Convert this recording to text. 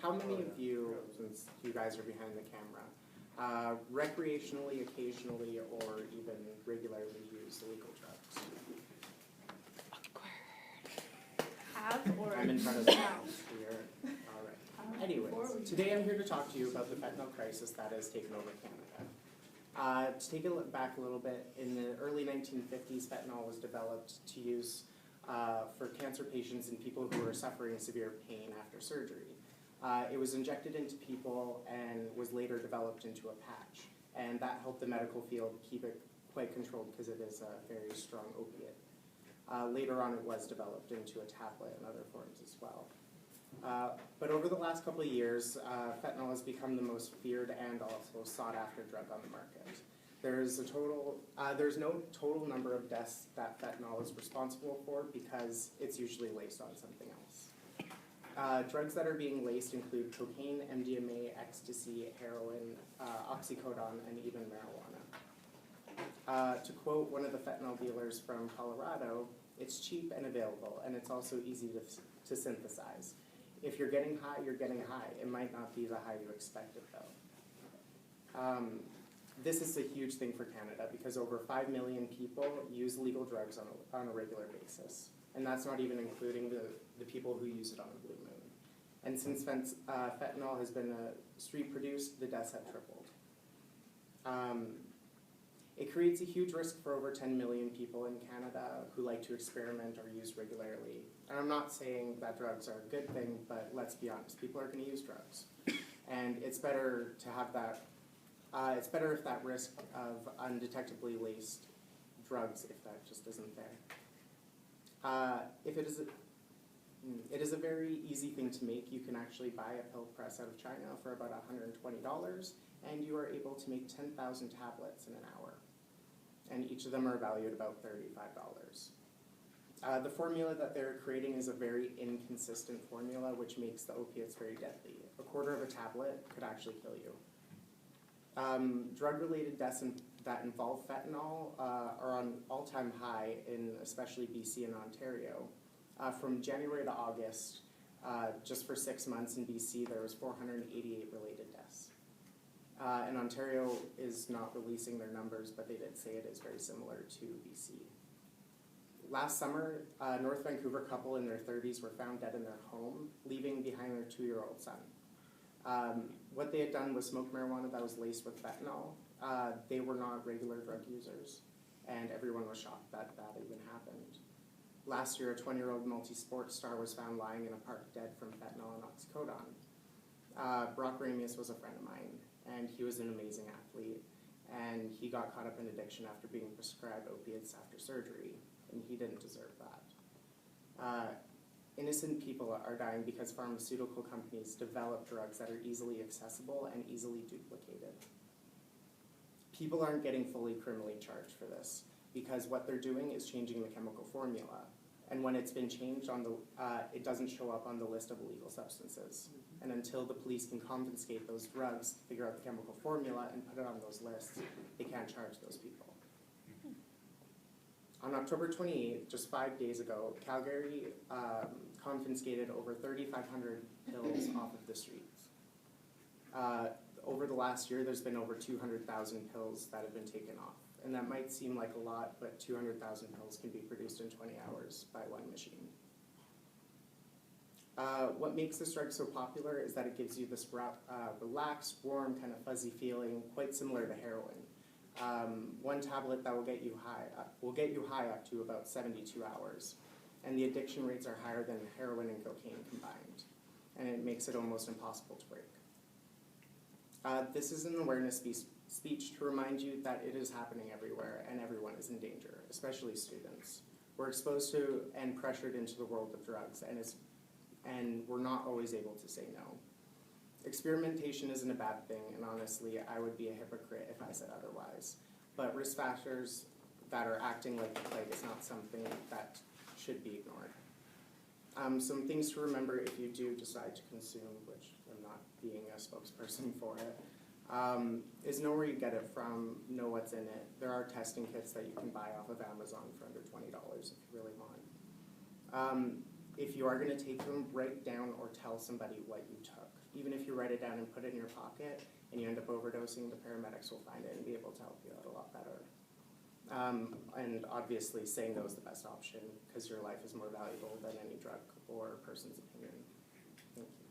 how many of you, since you guys are behind the camera, recreationally, occasionally, or even regularly use illegal drugs? Have or I'm in front of the house here. All right. Anyways, today I'm here to talk to you about the fentanyl crisis that has taken over Canada. To take a look back a little bit, in the early 1950s, fentanyl was developed to use for cancer patients and people who were suffering severe pain after surgery. It was injected into people and was later developed into a patch. And that helped the medical field keep it quite controlled because it is a very strong opiate. Later on, it was developed into a tablet and other forms as well. But over the last couple of years, fentanyl has become the most feared and also sought-after drug on the market. There's no total number of deaths that fentanyl is responsible for because it's usually laced on something else. Drugs that are being laced include cocaine, MDMA, ecstasy, heroin, oxycodone, and even marijuana. To quote one of the fentanyl dealers from Colorado, it's cheap and available, and it's also easy to synthesize. If you're getting high, you're getting high. It might not be the high you expected, though. This is a huge thing for Canada because over 5 million people use legal drugs on a regular basis. And that's not even including the people who use it on the blue moon. And since fentanyl has been street-produced, the deaths have tripled. It creates a huge risk for over 10 million people in Canada who like to experiment or use regularly. And I'm not saying that drugs are a good thing, but let's be honest, people are going to use drugs. And it's better to have that, it's better if that risk of undetectably laced drugs, if that just isn't there. It is a very easy thing to make. You can actually buy a pill press out of China for about $120, and you are able to make 10,000 tablets in an hour. And each of them are valued about $35. The formula that they're creating is a very inconsistent formula, which makes the opiates very deadly. A quarter of a tablet could actually kill you. Drug-related deaths that involve fentanyl are on all-time high in especially BC and Ontario. From January to August, just for 6 months in BC, there was 488 related deaths. And Ontario is not releasing their numbers, but they did say it is very similar to BC. Last summer, a North Vancouver couple in their 30s were found dead in their home, leaving behind their 2-year-old son. What they had done was smoke marijuana that was laced with fentanyl. They were not regular drug users, and everyone was shocked that that even happened. Last year, a 20-year-old multi-sports star was found lying in a park dead from fentanyl and oxycodone. Brock Ramius was a friend of mine, and he was an amazing athlete, and he got caught up in addiction after being prescribed opiates after surgery, and he didn't deserve that. Innocent people are dying because pharmaceutical companies develop drugs that are easily accessible and easily duplicated. People aren't getting fully criminally charged for this because what they're doing is changing the chemical formula. And when it's been changed, it doesn't show up on the list of illegal substances. And until the police can confiscate those drugs, figure out the chemical formula, and put it on those lists, they can't charge those people. On October 28th, just 5 days ago, Calgary confiscated over 3,500 pills off of the streets. Over the last year, there's been over 200,000 pills that have been taken off. And that might seem like a lot, but 200,000 pills can be produced in 20 hours by one machine. What makes this drug so popular is that it gives you this relaxed, warm, kind of fuzzy feeling, quite similar to heroin. One tablet that will get you high up to about 72 hours. And the addiction rates are higher than heroin and cocaine combined. And it makes it almost impossible to break. This is an awareness speech to remind you that it is happening everywhere and everyone is in danger, especially students. We're exposed to and pressured into the world of drugs, and we're not always able to say no. Experimentation isn't a bad thing, and honestly, I would be a hypocrite if I said otherwise. But risk factors that are acting like the plague is not something that should be ignored. Some things to remember if you do decide to consume, which I'm not being a spokesperson for it, is know where you get it from, know what's in it. There are testing kits that you can buy off of Amazon for under $20 if you really want. if you are gonna take them, write down or tell somebody what you took. Even if you write it down and put it in your pocket and you end up overdosing, the paramedics will find it and be able to help you out a lot better. And obviously saying no is the best option because your life is more valuable than any drug or person's opinion. Thank you.